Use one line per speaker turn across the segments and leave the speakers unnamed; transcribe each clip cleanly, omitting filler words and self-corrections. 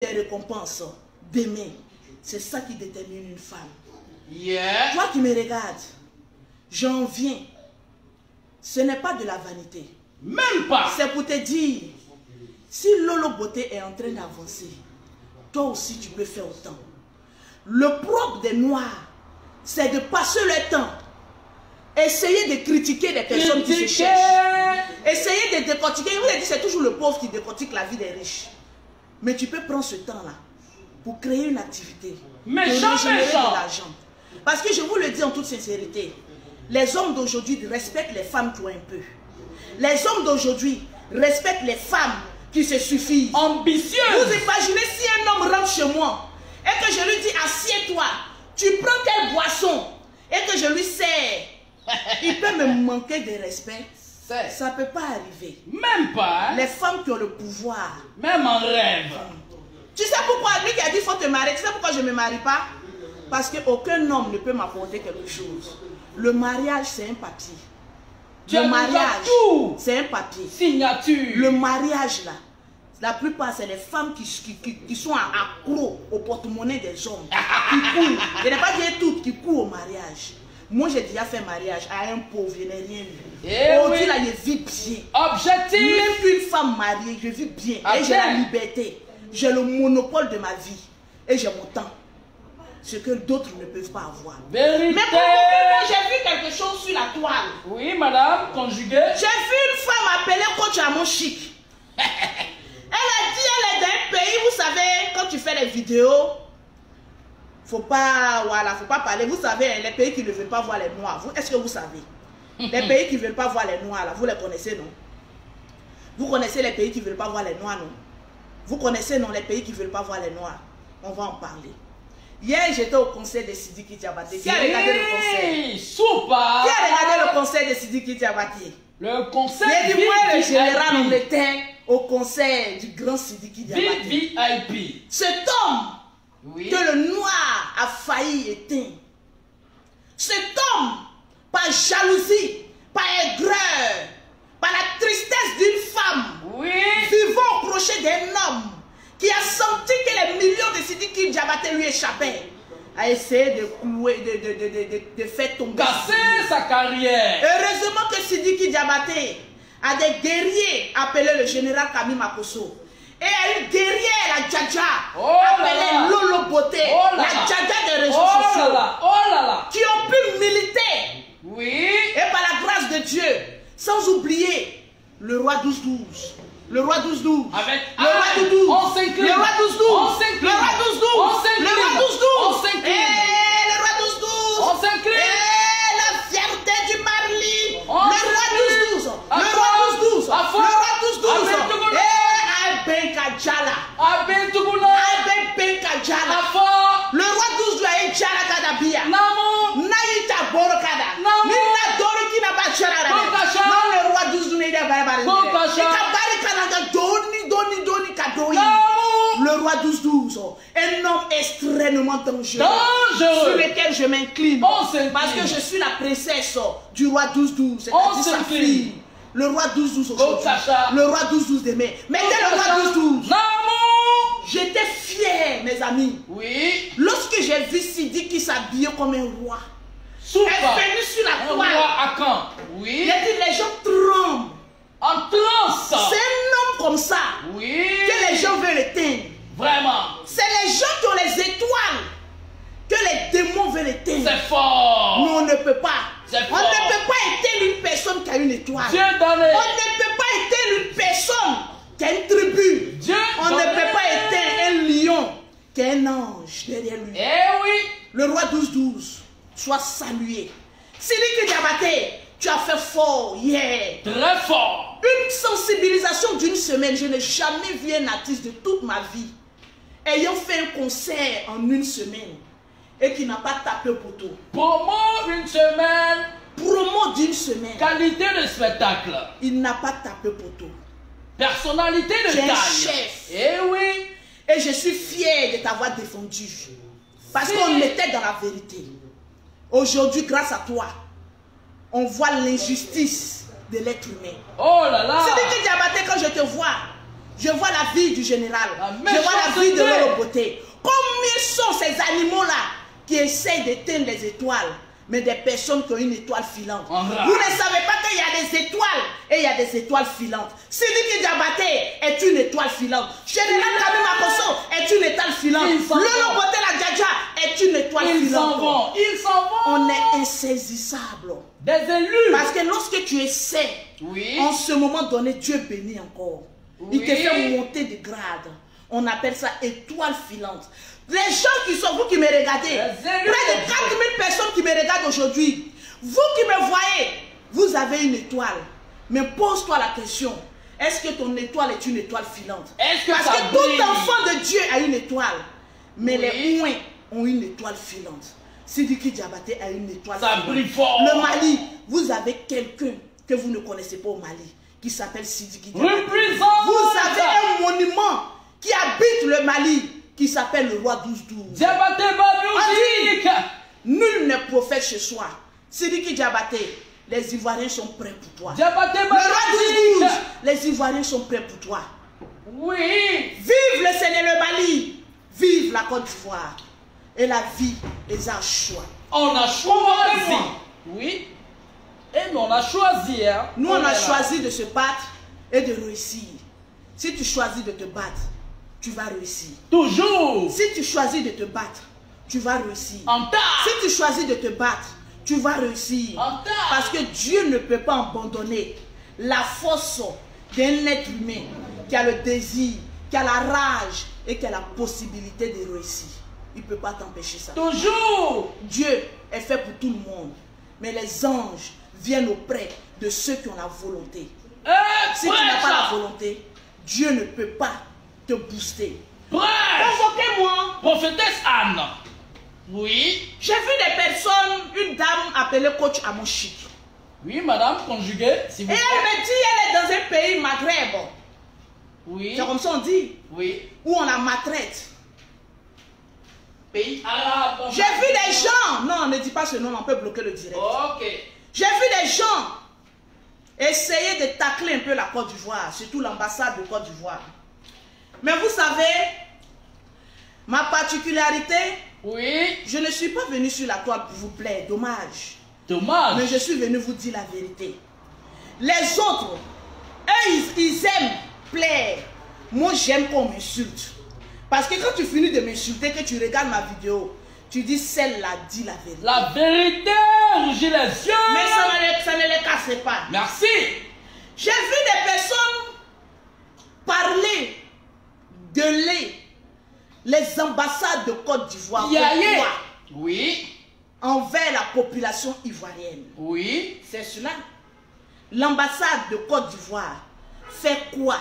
des récompenses d'aimer. C'est ça qui détermine une femme.
Yeah.
Toi qui me regardes, j'en viens. Ce n'est pas de la vanité.
Même pas.
C'est pour te dire, si Lolo Beauté est en train d'avancer, toi aussi tu peux faire autant. Le propre des Noirs, c'est de passer le temps. Essayer de critiquer des personnes qui se cherchent. Essayer de décortiquer. Je vous ai dit, c'est toujours le pauvre qui décortique la vie des riches. Mais tu peux prendre ce temps-là pour créer une activité.
Méchant.
De l'argent. Parce que je vous le dis en toute sincérité, les hommes d'aujourd'hui respectent les femmes qui ont un peu. Les hommes d'aujourd'hui respectent les femmes qui se suffisent.
Ambitieux.
Vous imaginez si un homme rentre chez moi et que je lui dis assieds-toi, tu prends quelle boisson et que je lui sers, il peut me manquer de respect. Ça ne peut pas arriver.
Même pas. Hein?
Les femmes qui ont le pouvoir.
Même en rêve.
Tu sais pourquoi lui qui a dit il faut te marier, tu sais pourquoi je ne me marie pas? Parce qu'aucun homme ne peut m'apporter quelque chose. Le mariage, c'est un papier. Le mariage, c'est un papier.
Signature.
Le mariage, là, la plupart, c'est les femmes qui sont accros au porte-monnaie des hommes. Qui courent. Je n'ai pas dit toutes qui courent au mariage. Moi, j'ai déjà fait mariage à un pauvre, je n'ai rien eu. Aujourd'hui, là, je vis bien.
Objectif.
Même qu'une femme mariée, je vis bien. Et j'ai la liberté. J'ai le monopole de ma vie. Et j'ai mon temps. Ce que d'autres ne peuvent pas avoir.
Vérité.
Mais probablement, j'ai vu quelque chose sur la toile.
Oui, madame, conjuguée.
J'ai vu une femme appelée coach à mon chic. Elle a dit, elle est d'un pays, vous savez, quand tu fais les vidéos, faut pas parler. Vous savez, les pays qui ne veulent pas voir les noirs. Est-ce que vous savez? Les pays qui ne veulent pas voir les noirs, là, vous les connaissez, non? Vous connaissez les pays qui ne veulent pas voir les noirs, non? Vous connaissez, non, les pays qui ne veulent pas voir les noirs? On va en parler. Hier, j'étais au concert de Sidiki Diabaté. Qui a regardé le concert?
Super.
Qui a regardé le concert de Sidiki Diabaté?
Le concert
le général, on était au concert du grand Sidiki Diabaté.
VIP.
Cet homme que le noir a failli éteindre. Cet homme, par jalousie, par aigreur, par la tristesse d'une femme, vivant au crochet d'un homme, qui a senti que les millions de Sidiki Diabaté lui échappaient, a essayé de clouer, de faire tomber.
Casser sa carrière.
Heureusement que Sidiki Diabaté a des guerriers appelés le général Kami Makosso. Et a une guerrière, la Djadja, appelée Lolo Beauté, la Djadja des réseaux sociaux, qui ont pu militer. Et par la grâce de Dieu, sans oublier le roi 12-12. Le roi 12-12.
Avec
le roi 12-12.
On s'incline.
Le roi 12-12.
On s'incline.
Le roi 12-12.
On s'incline.
Le roi 12-12.
On s'incline.
Le roi 12-12.
On s'incline.
La fierté du Marli. Le
On
roi 12-12. Le roi 12-12. Le roi 12-12. Ben Kajala.
Aben Tuguna.
Ben Kajala. Le roi 12 doit être Jala Kadabia.
Namo.
Naïta Borokada.
Namo.
Nina Dori qui n'a pas Jala. Non, le roi 12 n'est pas Barabara. Le roi 12-12, un homme extrêmement dangereux, sur lequel je m'incline, parce que je suis la princesse du roi 12-12, c'est-à-dire sa fille. Le roi 12-12 aujourd'hui, le roi 12-12 demain. Mais dès le roi 12-12, j'étais fier, mes amis. Lorsque j'ai vu Sidi qui s'habillait comme un roi, elle est venue sur la toile. Il a dit, les gens tremblent.
En transe.
C'est un homme comme ça que les gens veulent éteindre.
Vraiment.
C'est les gens qui ont les étoiles que les démons veulent éteindre.
C'est fort.
Mais on ne peut pas. On ne peut
fort.
pas éteindre une personne qui a une étoile.
Dieu donné.
On ne peut pas éteindre une personne qui a une tribu. On ne peut pas éteindre un lion qui a un ange derrière lui. Le roi 12-12 soit salué. Sidiki Diabaté, tu as fait fort hier.
Très fort.
Une sensibilisation d'une semaine. Je n'ai jamais vu un artiste de toute ma vie ayant fait un concert en une semaine et qui n'a pas tapé au poteau.
Promo une semaine.
Promo d'une semaine.
Qualité de spectacle.
Il n'a pas tapé au poteau.
Personnalité de taille.
Chef.
Et
je suis fier de t'avoir défendu. Parce qu'on était dans la vérité. Aujourd'hui, grâce à toi, on voit l'injustice de l'être humain.
Oh là là.
Sidiki Diabaté, quand je te vois, Je vois la vie du général. Je vois la vie de Lolo Beauté. Combien sont ces animaux-là qui essayent d'éteindre les étoiles, mais des personnes qui ont une étoile filante. Vous ne savez pas qu'il y a des étoiles et il y a des étoiles filantes. Sidiki Diabaté est une étoile filante. Général Kami Makosso est une étoile filante. Lolo Beauté la Djadja est une étoile filante.
Ils s'en vont.
On est insaisissable.
Des élus.
Parce que lorsque tu essaies, en ce moment donné, Dieu bénit encore. Il te fait monter de grade. On appelle ça étoile filante. Les gens qui sont, vous qui me regardez, près de 4000 personnes qui me regardent aujourd'hui, vous qui me voyez, vous avez une étoile. Mais pose-toi la question, est-ce que ton étoile est une étoile filante? Parce que tout enfant de Dieu a une étoile. Mais les ouins ont une étoile filante. Sidiki Diabaté a une étoile filante.
Ça brille fort.
Le Mali, vous avez quelqu'un que vous ne connaissez pas au Mali, qui s'appelle Sidiki Diabaté. Vous avez un monument qui habite le Mali, qui s'appelle le roi 12-12.
Diabaté Musique.
Nul n'est prophète chez soi. Sidiki Diabaté, les Ivoiriens sont prêts pour toi.
Diabaté
le roi 12-12, les Ivoiriens sont prêts pour toi.
Oui.
Vive le Sénégal, le Mali. Vive la Côte d'Ivoire. Et la vie les a choix.
On a choisi. Oui. Et nous, on a choisi. Hein.
Nous, on a choisi de se battre et de réussir. Si tu choisis de te battre, tu vas réussir.
Toujours.
Si tu choisis de te battre, tu vas réussir.
En tas.
Si tu choisis de te battre, tu vas réussir.
En tas.
Parce que Dieu ne peut pas abandonner la force d'un être humain qui a le désir, qui a la rage et qui a la possibilité de réussir. Il ne peut pas t'empêcher ça.
Toujours.
Dieu est fait pour tout le monde. Mais les anges viennent auprès de ceux qui ont la volonté. Si tu n'as pas la volonté, Dieu ne peut pas te booster. Convoquez-moi.
Prophétesse Anne. Oui.
J'ai vu des personnes, une dame appelée coach Amonchik.
Oui, madame, conjuguée, s'il vous
Et
plaît.
elle me dit, elle est dans un pays Maghreb.
Oui.
C'est comme ça on dit.
Oui.
Où on la maltraite.
Pays arabe.
J'ai vu des gens. Non, ne dis pas ce nom, on peut bloquer le direct.
Ok.
J'ai vu des gens essayer de tacler un peu la Côte d'Ivoire, surtout l'ambassade de Côte d'Ivoire. Mais vous savez, ma particularité,
oui,
je ne suis pas venu sur la toile pour vous plaire, dommage.
Dommage.
Mais je suis venu vous dire la vérité. Les autres, eux, ils aiment plaire. Moi, j'aime qu'on m'insulte. Parce que quand tu finis de m'insulter, que tu regardes ma vidéo, tu dis celle-là dit la vérité.
La vérité, rougit les yeux.
Mais ça ne les casse pas.
Merci.
J'ai vu des personnes parler, gueuler les ambassades de Côte d'Ivoire.
Oui.
Envers la population ivoirienne.
Oui.
C'est cela. L'ambassade de Côte d'Ivoire fait quoi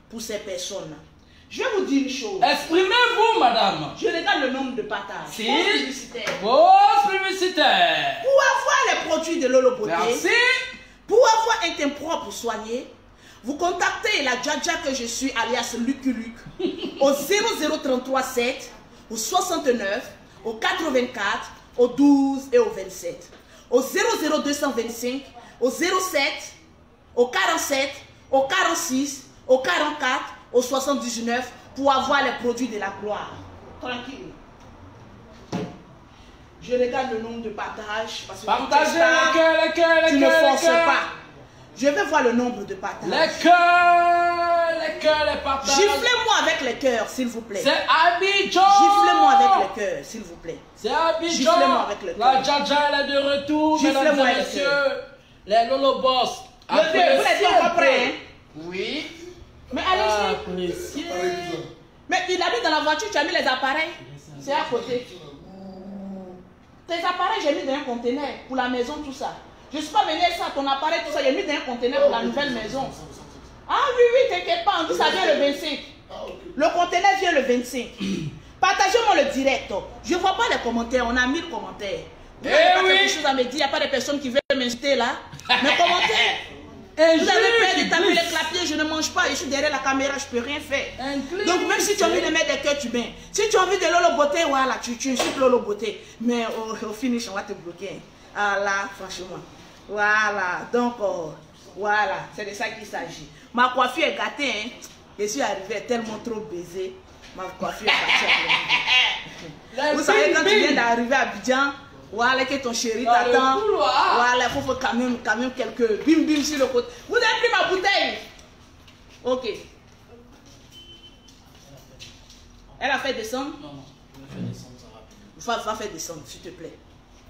pour ces personnes-là? Je vais vous dire une chose.
Exprimez-vous, madame.
Je regarde le nombre de partages.
Si.
Pause
publicitaire.
Pour avoir les produits de Lolo Beauté.
Merci.
Pour avoir un teint propre soigné, vous contactez la Djadja que je suis, alias Lucky Luke, au 00337, au 69, au 84, au 12 et au 27. Au 00225, au 07, au 47, au 46, au 44, au 79 pour avoir les produits de la gloire. Tranquille. Je regarde le nombre de partages. Parce que
partagez les cœurs,
tu ne forces pas. Je vais voir le nombre de partages.
Les cœurs, les partages.
Giflez-moi avec les cœurs, s'il vous plaît.
C'est Abidjan.
Giflez-moi avec les cœurs, s'il vous plaît.
C'est Abidjan.
Giflez-moi avec les cœurs.
La Djadja, elle est de retour, mesdames et messieurs. Les Lolo Boss.
Vous êtes encore prêts, hein?
Oui.
Mais allez-y. Mais il habite dans la voiture, tu as mis les appareils. C'est à côté. Tes appareils, j'ai mis dans un conteneur pour la maison, tout ça. Je ne suis pas venu avec ça, ton appareil, tout ça, j'ai mis dans un conteneur pour la nouvelle maison. Ah oui, t'inquiète pas, on dit ça vient le 25. Le conteneur vient le 25. Partagez-moi le direct. Je ne vois pas les commentaires, on a 1000 commentaires. Vous n'avez pas quelque chose à me dire, il n'y a pas de personnes qui veulent m'insulter là. Mes commentaires. Vous avez peur de taper les clapiers, je ne mange pas, je suis derrière la caméra, je ne peux rien faire. Donc même si tu as envie de mettre des cœurs, tu mets. Si tu as envie de Lolo Beauté, voilà, tu insultes Lolo Beauté. Mais au finish, on va te bloquer. Ah là, franchement. Voilà, donc voilà, c'est de ça qu'il s'agit. Ma coiffure est gâtée, hein. Je suis arrivée tellement trop baisée. Ma coiffure est partie. Vous savez, quand tu viens d'arriver à Abidjan, voilà que ton chéri t'attend. Voilà, il faut quand même quelques bim bim sur le côté. Vous avez pris ma bouteille? Ok. Elle a fait descendre?
Non, je vais descendre ça rapidement.
Va faire descendre, s'il te plaît.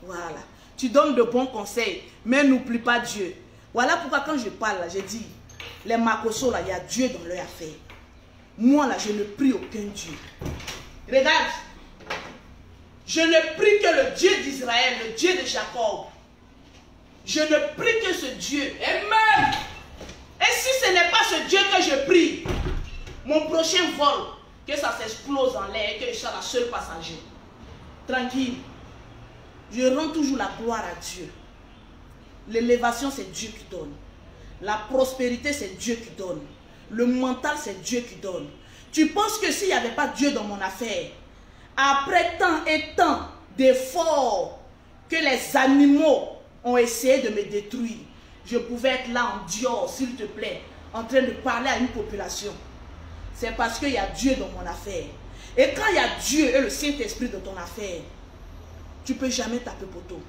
Voilà. Tu donnes de bons conseils, mais n'oublie pas Dieu. Voilà pourquoi quand je parle, là, j'ai dit, les Makoso, là, il y a Dieu dans leur affaire. Moi, là, je ne prie aucun Dieu. Regarde. Je ne prie que le Dieu d'Israël, le Dieu de Jacob. Je ne prie que ce Dieu. Amen. Et si ce n'est pas ce Dieu que je prie, mon prochain vol, que ça s'explose en l'air et que je sois la seule passager. Tranquille. Je rends toujours la gloire à Dieu. L'élévation, c'est Dieu qui donne. La prospérité, c'est Dieu qui donne. Le mental, c'est Dieu qui donne. Tu penses que s'il n'y avait pas Dieu dans mon affaire, après tant et tant d'efforts que les animaux ont essayé de me détruire, je pouvais être là en Dior, s'il te plaît, en train de parler à une population. C'est parce qu'il y a Dieu dans mon affaire. Et quand il y a Dieu et le Saint-Esprit dans ton affaire, tu ne peux jamais taper poteau.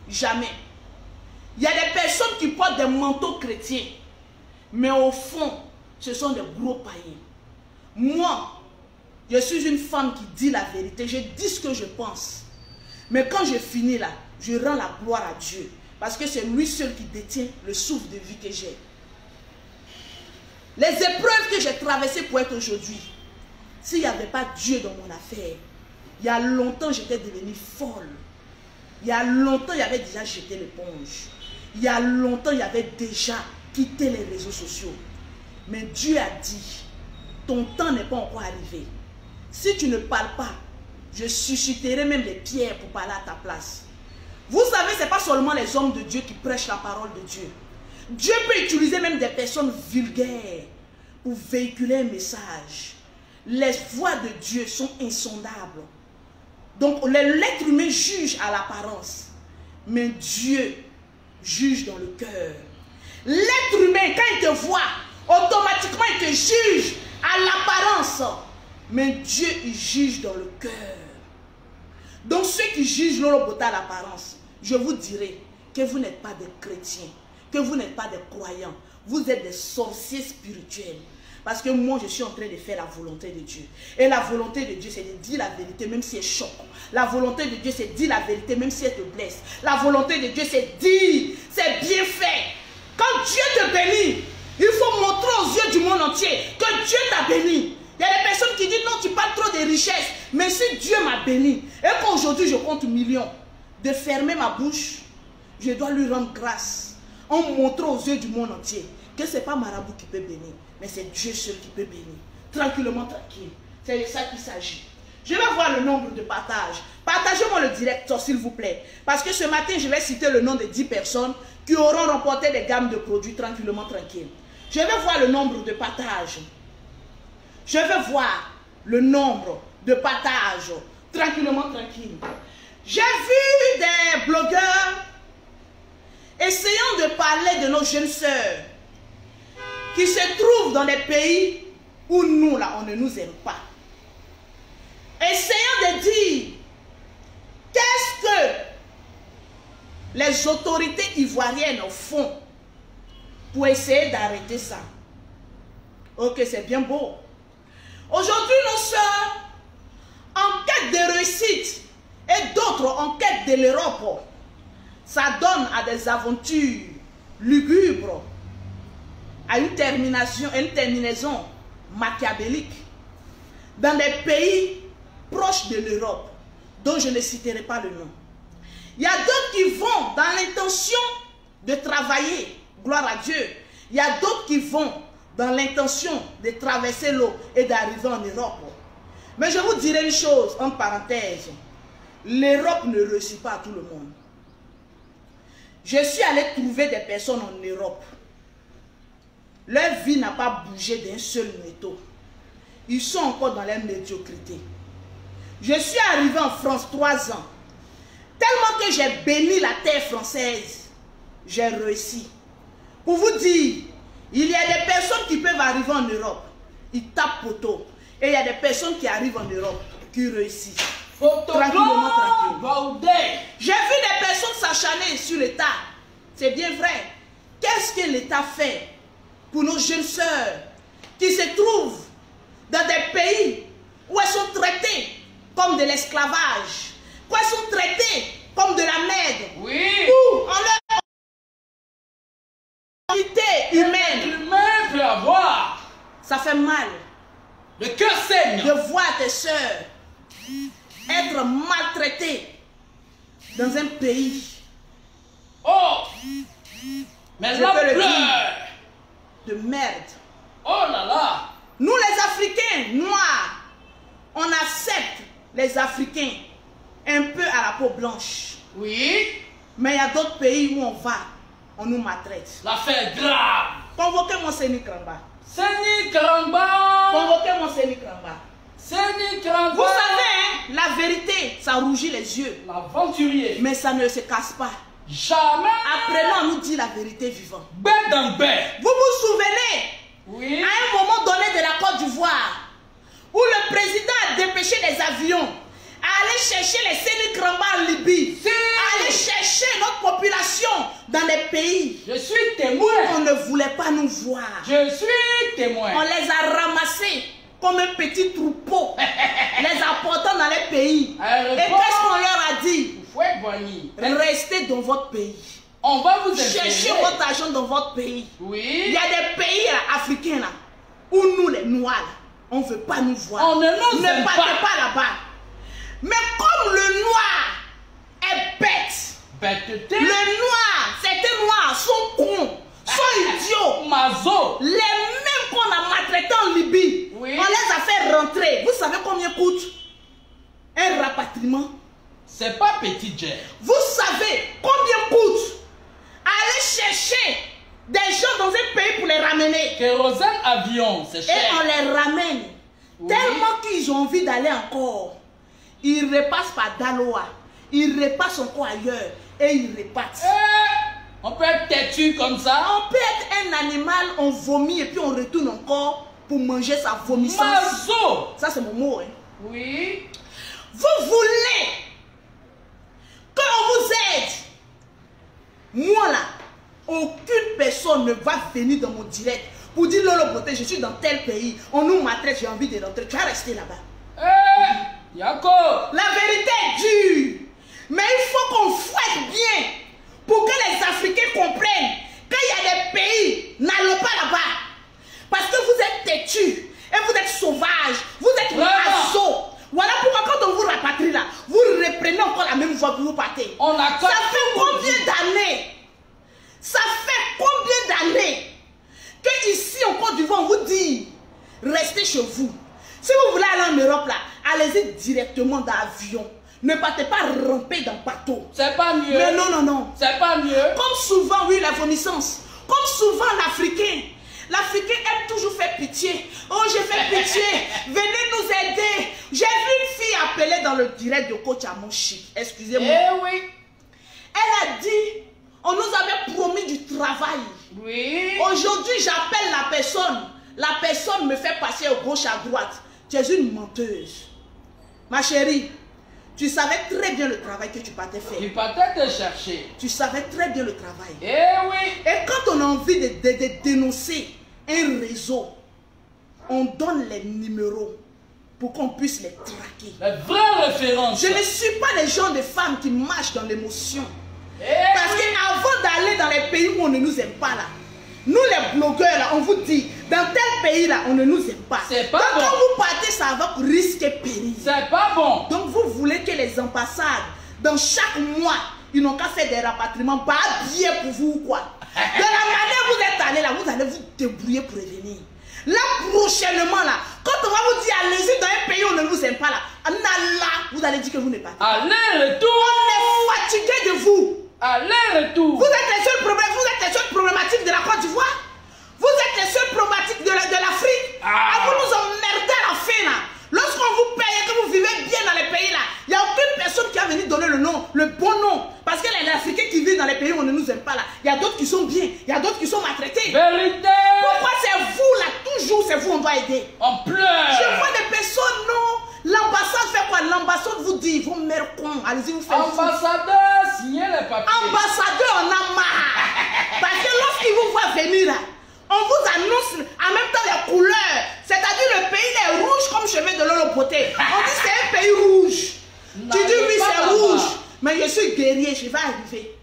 Jamais. Il y a des personnes qui portent des manteaux chrétiens, mais au fond, ce sont des gros païens. Moi, je suis une femme qui dit la vérité. Je dis ce que je pense. Mais quand je finis là, je rends la gloire à Dieu. Parce que c'est lui seul qui détient le souffle de vie que j'ai. Les épreuves que j'ai traversées pour être aujourd'hui, s'il n'y avait pas Dieu dans mon affaire, il y a longtemps j'étais devenue folle. Il y a longtemps j'avais déjà jeté l'éponge. Il y a longtemps j'avais déjà quitté les réseaux sociaux. Mais Dieu a dit, ton temps n'est pas encore arrivé. Si tu ne parles pas, je susciterai même des pierres pour parler à ta place. Vous savez, ce n'est pas seulement les hommes de Dieu qui prêchent la parole de Dieu. Dieu peut utiliser même des personnes vulgaires pour véhiculer un message. Les voies de Dieu sont insondables. Donc l'être humain juge à l'apparence, mais Dieu juge dans le cœur. L'être humain, quand il te voit, automatiquement il te juge à l'apparence, mais Dieu il juge dans le cœur. Donc ceux qui jugent l'olobota à l'apparence, je vous dirai que vous n'êtes pas des chrétiens, que vous n'êtes pas des croyants, vous êtes des sorciers spirituels. Parce que moi, je suis en train de faire la volonté de Dieu. Et la volonté de Dieu, c'est de dire la vérité, même si elle choque. La volonté de Dieu, c'est de dire la vérité, même si elle te blesse. La volonté de Dieu, c'est de dire, c'est bien fait. Quand Dieu te bénit, il faut montrer aux yeux du monde entier que Dieu t'a béni. Il y a des personnes qui disent, non, tu parles trop de richesses. Mais si Dieu m'a béni, et qu'aujourd'hui je compte millions, de fermer ma bouche, je dois lui rendre grâce. En montrant aux yeux du monde entier que ce n'est pas marabout qui peut bénir, mais c'est Dieu seul qui peut bénir. Tranquillement, tranquille. C'est de ça qu'il s'agit. Je vais voir le nombre de partages. Partagez-moi le direct, s'il vous plaît. Parce que ce matin, je vais citer le nom de 10 personnes qui auront remporté des gammes de produits tranquillement, tranquille. Je vais voir le nombre de partages. Je vais voir le nombre de partages tranquillement, tranquille. J'ai vu des blogueurs essayant de parler de nos jeunes sœurs qui se trouvent dans des pays où nous, là, on ne nous aime pas. Essayant de dire qu'est-ce que les autorités ivoiriennes font pour essayer d'arrêter ça. Ok, c'est bien beau. Aujourd'hui, nos sœurs, en quête de réussite, et d'autres en quête de l'Europe, ça donne à des aventures lugubres, à une terminaison machiavélique dans des pays proches de l'Europe, dont je ne citerai pas le nom. Il y a d'autres qui vont dans l'intention de travailler, gloire à Dieu. Il y a d'autres qui vont dans l'intention de traverser l'eau et d'arriver en Europe. Mais je vous dirai une chose, en parenthèse, l'Europe ne réussit pas à tout le monde. Je suis allé trouver des personnes en Europe. Leur vie n'a pas bougé d'un seul métaux. Ils sont encore dans leur médiocrité. Je suis arrivé en France 3 ans. Tellement que j'ai béni la terre française, j'ai réussi. Pour vous dire, il y a des personnes qui peuvent arriver en Europe. ils tapent poteau. Et il y a des personnes qui arrivent en Europe, qui réussissent.
Tranquillement,
tranquille. J'ai vu des personnes s'acharner sur l'État. C'est bien vrai. Qu'est-ce que l'État fait pour nos jeunes sœurs qui se trouvent dans des pays où elles sont traitées comme de l'esclavage, où elles sont traitées comme de la merde,
oui,
où on leur dignité humaine.
L'humain peut avoir.
Ça fait mal.
Le cœur saigne.
De voir tes sœurs être maltraitées dans un pays.
Oh, mais la pleure
de merde.
Oh là là.
Nous les Africains noirs, on accepte les Africains un peu à la peau blanche.
Oui.
Mais il y a d'autres pays où on va, on nous maltraite.
L'affaire grave.
Convoquez mon Séni Kramba.
Séni Kramba.
Convoquez mon Séni Kramba.
Séni Kramba.
Vous savez, hein, la vérité, ça rougit les yeux.
L'aventurier.
Mais ça ne se casse pas.
Jamais.
Apprenons à nous dire la vérité vivante.
Bête dans bête.
Vous vous souvenez?
Oui.
À un moment donné de la Côte d'Ivoire, où le président a dépêché les avions à aller chercher les Séni Kramba en Libye,
si,
à aller chercher notre population dans les pays.
Je suis témoin.
On ne voulait pas nous voir.
Je suis témoin.
On les a ramassés comme un petit troupeau, les apportant dans les pays. Et qu'est-ce qu'on leur a dit? Restez dans votre pays.
On va vous
chercher votre argent dans votre pays.
Oui.
Il y a des pays là, africains là, où nous les noirs là, on ne veut pas nous voir.
On ne nous aime
partez pas là-bas. Mais comme le noir est bête, le noir, certains noirs sont cons, sont idiots.
Mazo.
Les mêmes qu'on a maltraités en Libye,
oui,
on les a fait rentrer. Vous savez combien coûte un rapatriement?
C'est pas petit, Jerry.
Vous savez combien coûte aller chercher des gens dans un pays pour les ramener?
Kérosène, avion, c'est cher.
Et on les ramène. Oui. Tellement qu'ils ont envie d'aller encore. Ils repassent par Daloa. Ils repassent encore ailleurs. Et ils repartent.
On peut être têtu comme ça.
On peut être un animal, on vomit et puis on retourne encore pour manger sa vomissance.
Mazo.
Ça c'est mon mot. Hein.
Oui.
Vous voulez qu'on vous aide? Moi là, aucune personne ne va venir dans mon direct pour dire Lolo Beauté, je suis dans tel pays, on nous maltraite, j'ai envie de rentrer. Tu vas rester là-bas.
Yako.
La vérité est dure, mais il faut qu'on fouette bien pour que les Africains comprennent qu'il y a des pays, n'allons pas là-bas. Parce que vous êtes têtus et vous êtes sauvages, vous êtes oiseaux. Voilà pourquoi quand on vous rapatrie là, vous reprenez encore la même voie que vous partez. Ça fait combien d'années? Ça fait combien d'années que ici en Côte d'Ivoire on vous dit restez chez vous. Si vous voulez aller en Europe là, allez-y directement dans l'avion. Ne partez pas ramper dans le bateau.
C'est pas mieux.
Mais non, non, non.
C'est pas mieux.
Comme souvent, oui, la vomissance. Comme souvent l'Africain. L'Africain aime toujours faire pitié. Oh, j'ai fait pitié. Venez nous aider. J'ai vu une fille appeler dans le direct de Coach Amonchi. Excusez-moi.
Eh oui.
Elle a dit, on nous avait promis du travail.
Oui.
Aujourd'hui, j'appelle la personne. La personne me fait passer à gauche, à droite. Tu es une menteuse. Ma chérie, tu savais très bien le travail que tu partais faire.
Tu partais te chercher.
Tu savais très bien le travail.
Eh oui.
Et quand on a envie de dénoncer un réseau, on donne les numéros pour qu'on puisse les traquer.
Les vraies références.
Je ne suis pas les gens de femmes qui marchent dans l'émotion. Parce qu'avant d'aller dans les pays où on ne nous aime pas là, nous les blogueurs là, on vous dit, dans tel pays là, on ne nous aime pas.
C'est pas
donc
bon.
quand vous partez, ça va risquer péril.
C'est pas bon.
Donc vous voulez que les ambassades, dans chaque mois, ils n'ont qu'à faire des rapatriements, pas bien pour vous ou quoi. De la manière où vous êtes allé là, vous allez vous débrouiller pour revenir. Là, prochainement là, quand on va vous dire, allez-y dans un pays où on ne nous aime pas là, vous allez dire que vous n'êtes pas.
Aller-retour.
On est fatigué de vous.
Aller-retour.
Vous êtes les seuls problèmes, vous êtes les seules problématiques de la Côte d'Ivoire. Vous êtes les seules problématiques de l'Afrique. Vous nous emmerdez à la fin là. Lorsqu'on vous paye et que vous vivez bien dans les pays là, il n'y a aucune personne qui a venu donner le nom, le bon nom. Parce que les Africains qui vivent dans les pays où on ne nous aime pas là, il y a d'autres qui sont bien, il y a d'autres qui sont maltraités.
Vérité.
Pourquoi c'est vous là, toujours c'est vous on doit aider?
On
allez-y, vous faites.
Ambassadeur, signez les papiers.
Ambassadeur, on a marre. Parce que lorsqu'ils vous voient venir là, on vous annonce en même temps les couleurs. C'est-à-dire le pays est rouge comme chemin de l'Olopoté. On dit c'est un pays rouge. Tu dis oui, c'est rouge. Mais je suis guerrier, je vais arriver.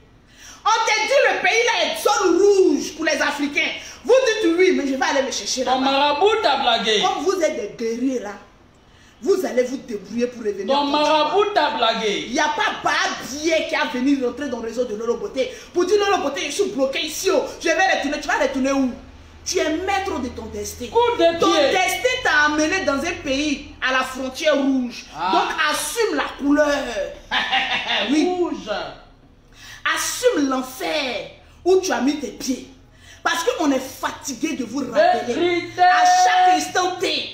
On te dit le pays là est zone rouge pour les Africains. Vous dites oui, mais je vais aller me chercher là.
Ton marabout t'a blagué.
Comme vous êtes des guerriers là, vous allez vous débrouiller pour revenir.
Ton marabout t'a blagué.
Il n'y a pas Babier qui a venu rentrer dans le réseau de Loloboté pour dire Loloboté, je suis bloqué ici. Je vais retourner. Tu vas retourner où? Tu es maître de ton destin. Ton destin t'a amené dans un pays à la frontière rouge. Donc assume la couleur. Oui.
Rouge.
Assume l'enfer où tu as mis tes pieds. Parce qu'on est fatigué de vous rappeler à chaque instant T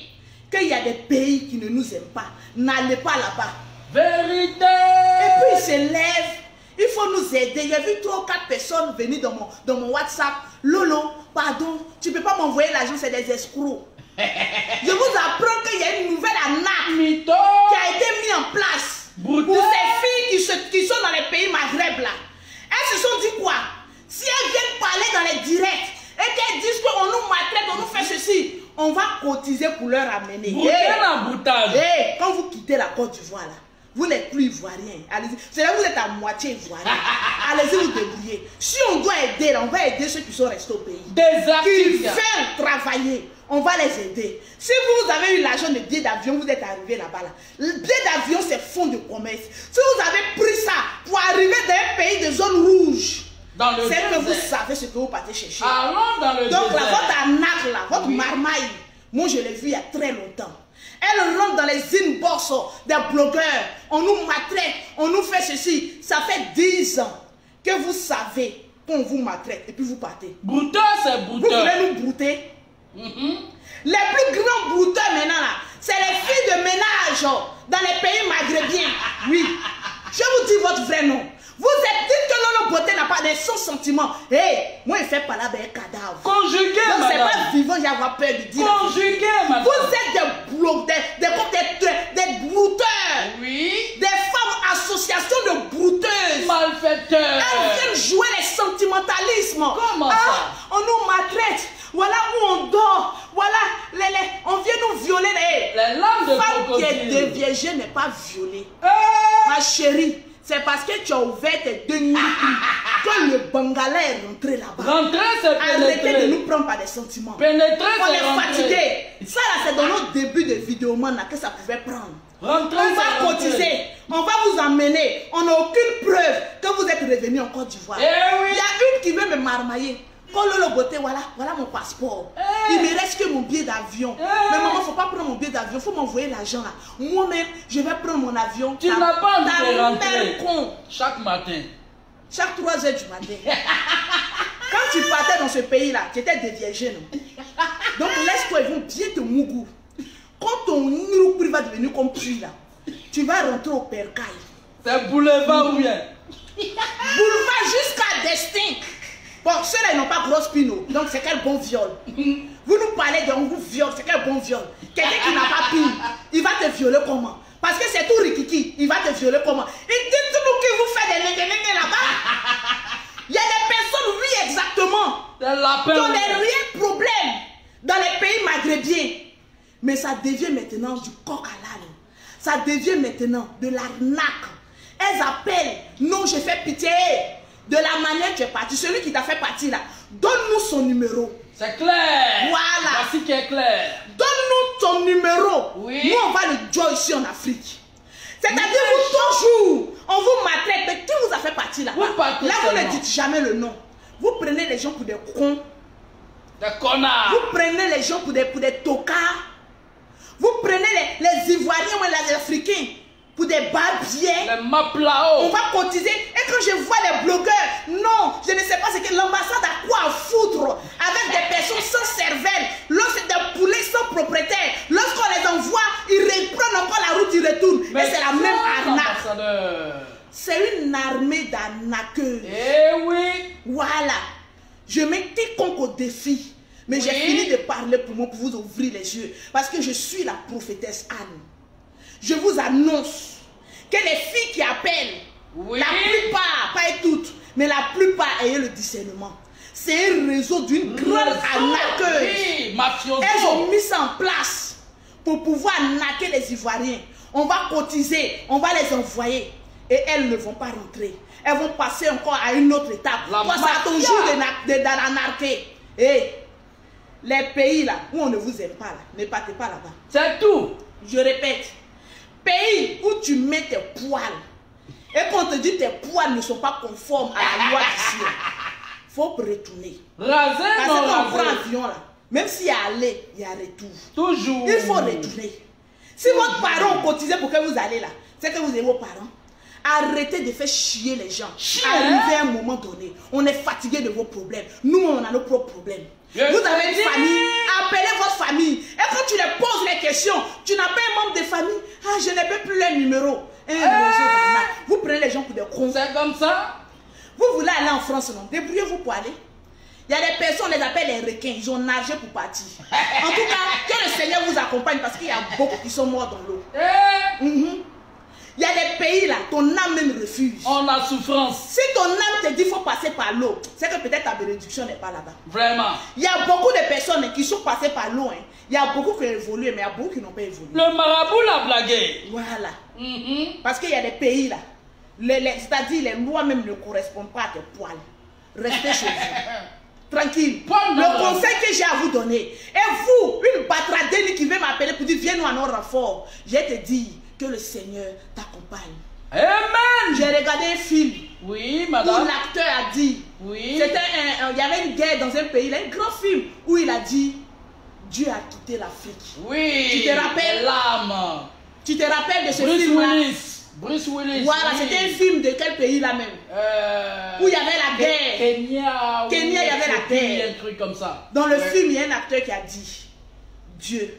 qu'il y a des pays qui ne nous aiment pas. N'allez pas là-bas.
Vérité.
Et puis il se lève. Il faut nous aider. Il y a vu 3 ou 4 personnes venir dans mon WhatsApp. Lolo, pardon, tu ne peux pas m'envoyer l'argent, c'est des escrocs. Je vous apprends qu'il y a une nouvelle arnaque qui a été mise en place pour ces filles qui sont dans les pays Maghreb là. Elles se sont dit quoi? Si elles viennent parler dans les directs et qu'elles disent qu'on nous maltraite, on nous fait ceci, on va cotiser pour leur amener. Quand vous quittez la Côte d'Ivoire là, vous n'êtes plus ivoirien. Allez-y. C'est là que vous êtes à moitié ivoirien. Allez-y vous débrouiller. Si on doit aider là, on va aider ceux qui sont restés au pays. Qui veulent travailler. On va les aider. Si vous avez eu l'argent de billet d'avion, vous êtes arrivé là-bas. Là. Le billet d'avion, c'est fonds de commerce. Si vous avez pris ça pour arriver dans un pays de zone rouge, c'est que vous savez ce que vous partez chercher.
Allons dans le
Donc là, votre arnaque là, votre marmaille, moi je l'ai vu il y a très longtemps. Elle rentre dans les inbox des blogueurs. On nous maltraite, on nous fait ceci. Ça fait 10 ans que vous savez qu'on vous maltraite et puis vous partez.
Brouteur, c'est brouteur.
Vous voulez nous brouter? Les plus grands brouteurs maintenant là, c'est les filles de ménage dans les pays maghrébiens. Oui. Je vous dis votre vrai nom. Vous êtes dit que Loloboté n'a pas de son sentiment. Hé, moi il fait pas là un cadavre.
Conjugué,
donc c'est pas vivant, j'ai avoir peur de dire.
Conjugué, madame.
Vous êtes des brouteurs.
Oui.
Des femmes associations de brouteuses.
Malfaiteurs.
Elles viennent jouer les sentimentalismes.
Comment ça?
On nous maltraite. Voilà où on dort. Voilà, on vient nous violer.
Les lames de
femme qui est déviégée n'est pas violée. Ma chérie. C'est parce que tu as ouvert tes 2 nuits que le Bangala est rentré là-bas.
Rentrer, c'est pénétrer.
Arrêtez de nous prendre par des sentiments.
Pénétrer,
on est fatigué. Ça là, c'est dans notre début de vidéoman là que ça pouvait prendre.
Rentrer,
on va cotiser, on va vous emmener. On n'a aucune preuve que vous êtes revenu en Côte d'Ivoire.
Oui.
Il y a une qui veut me marmailler. Quand Loloboté, voilà mon passeport. Il me reste que mon billet d'avion. Mais maman, il ne faut pas prendre mon billet d'avion, il faut m'envoyer l'argent là. Moi-même, je vais prendre mon avion.
Tu n'as pas envie de rentrer
con.
Chaque matin.
Chaque 3 heures du matin. Quand tu partais dans ce pays-là, tu étais déviégé, non? Donc laisse-toi, ils vont bien te mougou. Quand ton nourri va devenir comme pluie là, tu vas rentrer au percaille.
C'est boulevard ou bien?
Boulevard jusqu'à destin. Bon, ceux-là, ils n'ont pas grosse pino. Donc, c'est quel bon viol. Vous nous parlez d'un goût viol, c'est quel bon viol. Quelqu'un qui n'a pas pino, il va te violer comment? Parce que c'est tout rikiki, il va te violer comment? Il dit tout nous que vous faites des négué là-bas. Il y a des personnes, oui, exactement. Qui ont des réels problèmes dans les pays maghrébiens. Mais ça devient maintenant du coq à l'âne. Ça devient maintenant de l'arnaque. Elles appellent, non, je fais pitié. De la manière que tu es parti, celui qui t'a fait partir là, donne-nous son numéro.
C'est clair.
Voilà.
Voici qui est clair.
Donne-nous ton numéro.
Oui.
Nous, on va le jouer ici en Afrique. C'est-à-dire, vous, toujours, on vous maltraite. Mais qui vous a fait partir là-bas? Là, vous ne dites jamais le nom. Vous prenez les gens pour des cons.
Des connards.
Vous prenez les gens pour des tocards. Vous prenez les Ivoiriens ou les Africains pour des barbiers.
Les maplao.
On va cotiser. Et quand je vois les blogueurs, non, je ne sais pas ce que l'ambassade a quoi à foutre avec des personnes sans cervelle. Lorsque des poulets sans propriétaire, lorsqu'on les envoie, ils reprennent encore la route, ils retournent. Mais c'est la même arnaque. C'est une armée d'arnaqueurs.
Eh oui.
Voilà. Je mets quiconque au défi. Mais j'ai fini de parler pour moi, pour vous ouvrir les yeux. Parce que je suis la prophétesse Anne. Je vous annonce que les filles qui appellent,
Oui.
la plupart, pas toutes, mais la plupart ayant le discernement. C'est un réseau d'une grande arnaqueuse.
Oui, mafioso.
Elles ont mis ça en place pour pouvoir arnaquer les Ivoiriens. On va cotiser, on va les envoyer. Et elles ne vont pas rentrer. Elles vont passer encore à une autre étape.
La
Toi, c'est à ton
mafia.
jour d'anarquer. Et les pays là où on ne vous aime pas, là, ne partez pas là-bas.
C'est tout.
Je répète, pays où tu mets tes poils et qu'on te dit que tes poils ne sont pas conformes à la loi d'ici, il faut retourner.
Raser,
Parce
non
que quand on prend
raser.
l'avion là, même s'il y a aller, il y a retour.
Toujours.
Il faut retourner. Si votre parent cotisait pour que vous allez là, c'est que vous aimez vos parents. Arrêtez de faire chier les gens.
Chier.
Arrivez à un moment donné, on est fatigué de vos problèmes. Nous, on a nos propres problèmes.
Je
Vous avez
te
une
dis.
famille, appelez votre famille. Et quand tu les poses les questions, tu n'as pas un membre de famille. Ah, je n'ai plus leur numéro. Un réseau d'arnaque. Vous prenez les gens pour des cons.
C'est comme ça.
Vous voulez aller en France, non? Débrouillez-vous pour aller. Il y a des personnes, on les appelle les requins. Ils ont nagé pour partir. En tout cas, que le Seigneur vous accompagne parce qu'il y a beaucoup qui sont morts dans l'eau. Il y a des pays là, ton âme même refuse.
On a souffrance.
Si ton âme te dit qu'il faut passer par l'eau, c'est que peut-être ta bénédiction n'est pas là-bas.
Vraiment.
Il y a beaucoup de personnes qui sont passées par l'eau. Hein. Il y a beaucoup qui ont évolué, mais il y a beaucoup qui n'ont pas évolué.
Le marabout l'a blagué.
Voilà. Parce qu'il y a des pays là, c'est-à-dire les lois même ne correspondent pas à tes poils. Restez chez vous. Tranquille. Le conseil que j'ai à vous donner. Et vous, une batradine qui veut m'appeler pour dire viens-nous à nos renforts. Je te dis que le Seigneur t'accompagne.
Amen.
J'ai regardé un film
Oui,
où
madame.
l'acteur a dit,
Oui.
c'était il y avait une guerre dans un pays, un grand film où il a dit Dieu a quitté l'Afrique.
Oui.
Tu te rappelles?
L'âme.
Tu te rappelles de ce
Bruce
film-là?
Willis. Bruce Willis.
Voilà,
oui.
c'était un film de quel pays là même? Où il y avait la guerre.
Kenya.
Kenya, il y avait la guerre.
Un truc comme ça.
Dans le film, il y a un acteur qui a dit Dieu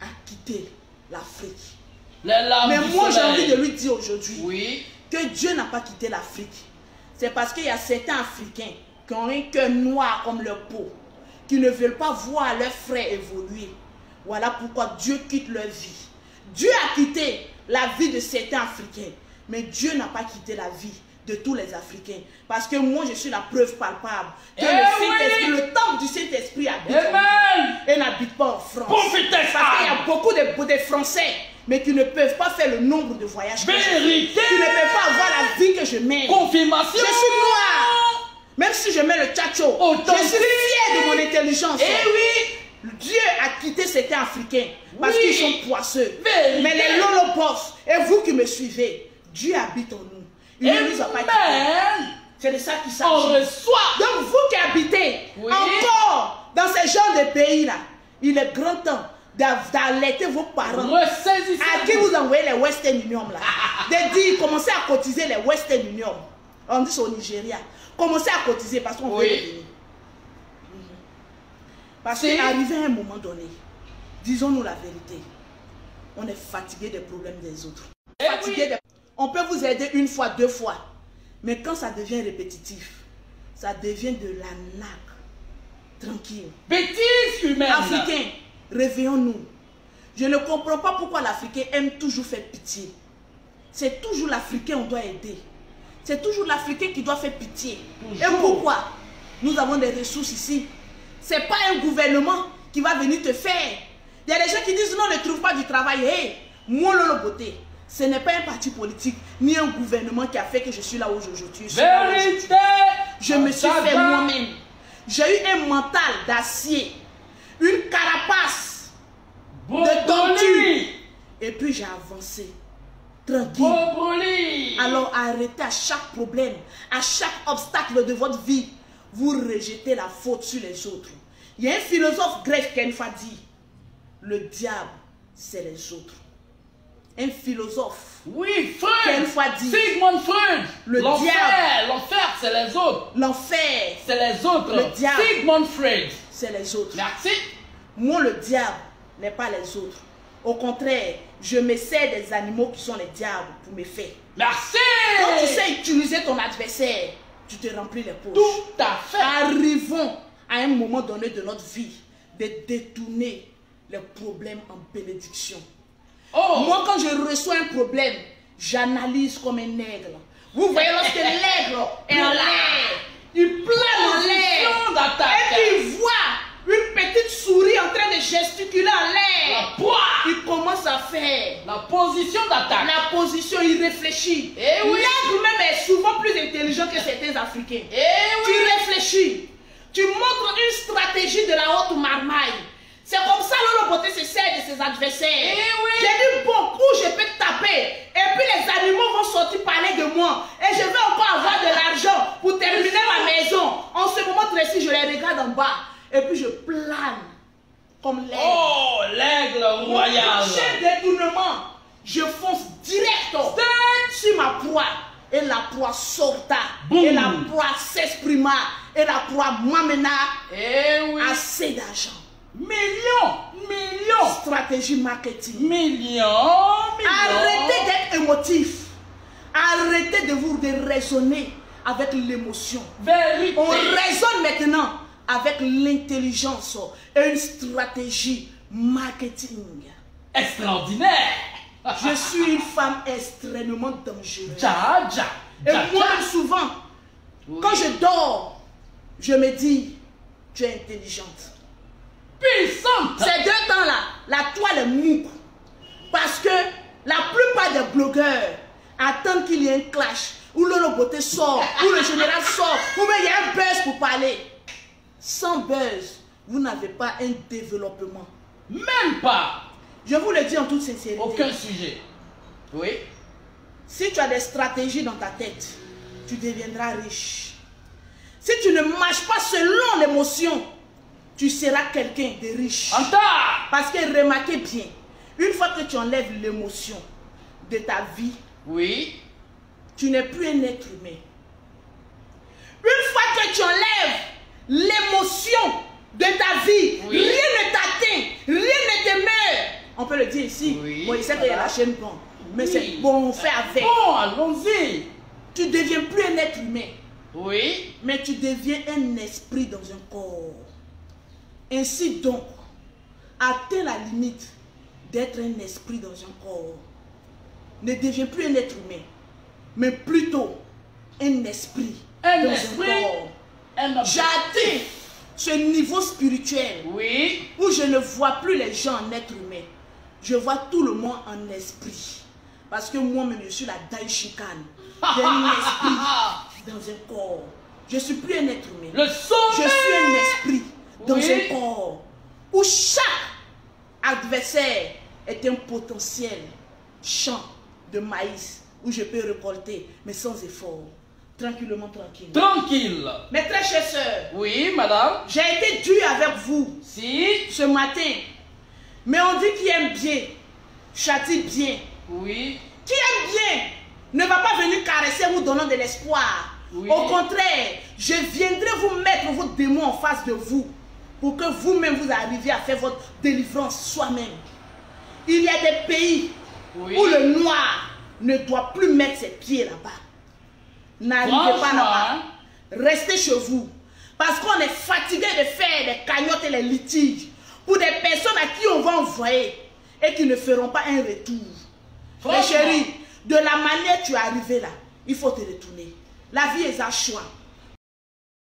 a quitté l'Afrique.
Les larmes
Mais
du
moi, j'ai
soleil.
envie de lui dire aujourd'hui
Oui.
que Dieu n'a pas quitté l'Afrique. C'est parce qu'il y a certains Africains qui ont un cœur noir comme leur peau, qui ne veulent pas voir leurs frères évoluer. Voilà pourquoi Dieu quitte leur vie. Dieu a quitté la vie de certains Africains, mais Dieu n'a pas quitté la vie de tous les Africains. Parce que moi, je suis la preuve palpable que le Saint-Esprit, le temple du Saint-Esprit habite en nous et n'habite pas en France.
Profitez
Parce qu'il y a beaucoup de Français, mais qui ne peuvent pas faire le nombre de voyages que je fais.
Vérité.
Qui ne peuvent pas avoir la vie que je mène.
Confirmation.
Je suis noire. Même si je mets le tchatcho, je suis fier de mon intelligence.
Eh oui.
Dieu a quitté certains Africains parce
Oui.
qu'ils sont poisseux.
Vérité.
Mais les lolopos, et vous qui me suivez, Dieu habite en nous. Il ne nous a pas quittés.
Amen.
C'est de ça qu'il
On
s'agit.
reçoit.
Donc vous qui habitez
Oui.
encore dans ce genre de pays-là, il est grand temps d'alerter vos parents.
Ressaisissez.
À qui vous envoyez les Western Union là. De dire, commencez à cotiser les Western Union. On dit ça au Nigeria. Commencez à cotiser parce qu'on veut
Oui.
revenir. Parce qu'arrivé à un moment donné, disons-nous la vérité, on est fatigué des problèmes des autres. Fatigué des... On peut vous aider une fois, deux fois, mais quand ça devient répétitif, ça devient de l'arnaque. Tranquille.
Bêtise humaine.
Africains, réveillons-nous. Je ne comprends pas pourquoi l'Africain aime toujours faire pitié. C'est toujours l'Africain qu'on doit aider. C'est toujours l'Africain qui doit faire pitié.
Toujours.
Et pourquoi? Nous avons des ressources ici. Ce n'est pas un gouvernement qui va venir te faire. Il y a des gens qui disent non, ne trouve pas du travail. Hey, moi, Lolo Beauté, ce n'est pas un parti politique ni un gouvernement qui a fait que je suis là où je suis.
Vérité.
Je me suis fait moi-même. J'ai eu un mental d'acier, une carapace de tortue. Et puis j'ai avancé. Tranquille. Alors arrêtez à chaque problème, à chaque obstacle de votre vie. Vous rejetez la faute sur les autres. Il y a un philosophe grec qui a une fois dit, le diable, c'est les autres. Un philosophe.
Oui,
qui a une
Freud.
fois dit,
Sigmund Freud.
le
L'enfer.
diable.
L'enfer, c'est les autres.
L'enfer,
C'est les autres.
Le diable.
Sigmund Freud.
c'est les autres.
Merci.
Moi, le diable n'est pas les autres. Au contraire, je me sers des animaux qui sont les diables pour me faire.
Merci.
Quand tu sais utiliser ton adversaire, tu te remplis les poches.
Tout à fait.
Arrivons à un moment donné de notre vie de détourner les problèmes en bénédiction.
Oh.
Moi, quand je reçois un problème j'analyse comme un aigle. Vous voyez, lorsque l'aigle est en l'air, il plane en l'air. Et puis il voit une petite souris en train de gesticuler en l'air. Il commence à faire
la position d'attaque.
La position, il réfléchit.
Oui.
L'aigle même est souvent plus intelligent que certains Africains.
Oui.
Tu réfléchis. Tu montres une stratégie de la haute marmaille. C'est comme ça Lolo Beauté se sert de ses adversaires.
Oui.
J'ai dit, bon, où je peux taper. Et puis les animaux vont sortir parler de moi. Et je vais encore avoir de l'argent pour terminer ma maison. En ce moment précis, je les regarde en bas. Et puis je plane comme l'aigle.
Oh, l'aigle royal.
Prochain détournement, je fonce direct sur ma proie. Et la proie sorta.
Boum.
Et la proie s'exprima. Et la proie m'amena assez d'argent.
Millions.
Stratégie marketing.
Millions.
Arrêtez d'être émotif. Arrêtez de raisonner avec l'émotion.
Vérité.
On raisonne maintenant avec l'intelligence et une stratégie marketing.
Extraordinaire.
Je suis une femme extrêmement dangereuse.
Et
moi, souvent, quand je dors, je me dis, tu es intelligente.
Puissante.
Ces 2 temps-là, la toile est mouque. Parce que la plupart des blogueurs attendent qu'il y ait un clash, où Lolo Beauté sort, où le général sort, où il y a un buzz pour parler. Sans buzz, vous n'avez pas un développement.
Même pas.
Je vous le dis en toute sincérité.
Aucun sujet. Oui.
Si tu as des stratégies dans ta tête, tu deviendras riche. Si tu ne marches pas selon l'émotion, tu seras quelqu'un de riche. Parce que remarquez bien, une fois que tu enlèves l'émotion de ta vie,
oui,
tu n'es plus un être humain. Une fois que tu enlèves l'émotion de ta vie,
oui,
rien ne t'atteint, rien ne te meurt. On peut le dire ici.
Oui,
bon, il sait qu'il y a la chaîne bon. Mais
oui,
c'est bon, on fait avec.
Bon, allons-y.
Tu ne deviens plus un être humain.
Oui.
Mais tu deviens un esprit dans un corps. Ainsi donc, atteins la limite d'être un esprit dans un corps. Ne deviens plus un être humain, mais plutôt un esprit dans un corps. J'atteins ce niveau spirituel,
oui,
où je ne vois plus les gens en être humain. Je vois tout le monde en esprit. Parce que moi-même, je suis la Daishikan. Un esprit dans un corps. Je ne suis plus un être humain.
Le sommet.
Je suis un esprit dans un corps. Où chaque adversaire est un potentiel champ de maïs où je peux récolter, mais sans effort. Tranquillement, tranquille.
Tranquille.
Mes très chères sœurs. Oui, madame. J'ai été dure avec vous. Si. Ce matin. Mais on dit qui aime bien, châtie bien. Oui. Qui aime bien ne va pas venir caresser vous donnant de l'espoir. Oui. Au contraire, je viendrai vous mettre vos démons en face de vous pour que vous-même vous arriviez à faire votre délivrance soi-même. Il y a des pays où le noir ne doit plus mettre ses pieds là-bas. N'arrivez pas là-bas. Restez chez vous. Parce qu'on est fatigué de faire des cagnottes et les litiges pour des personnes à qui on va envoyer et qui ne feront pas un retour. Mais chérie, de la manière que tu es arrivé là, il faut te retourner. La vie est un choix.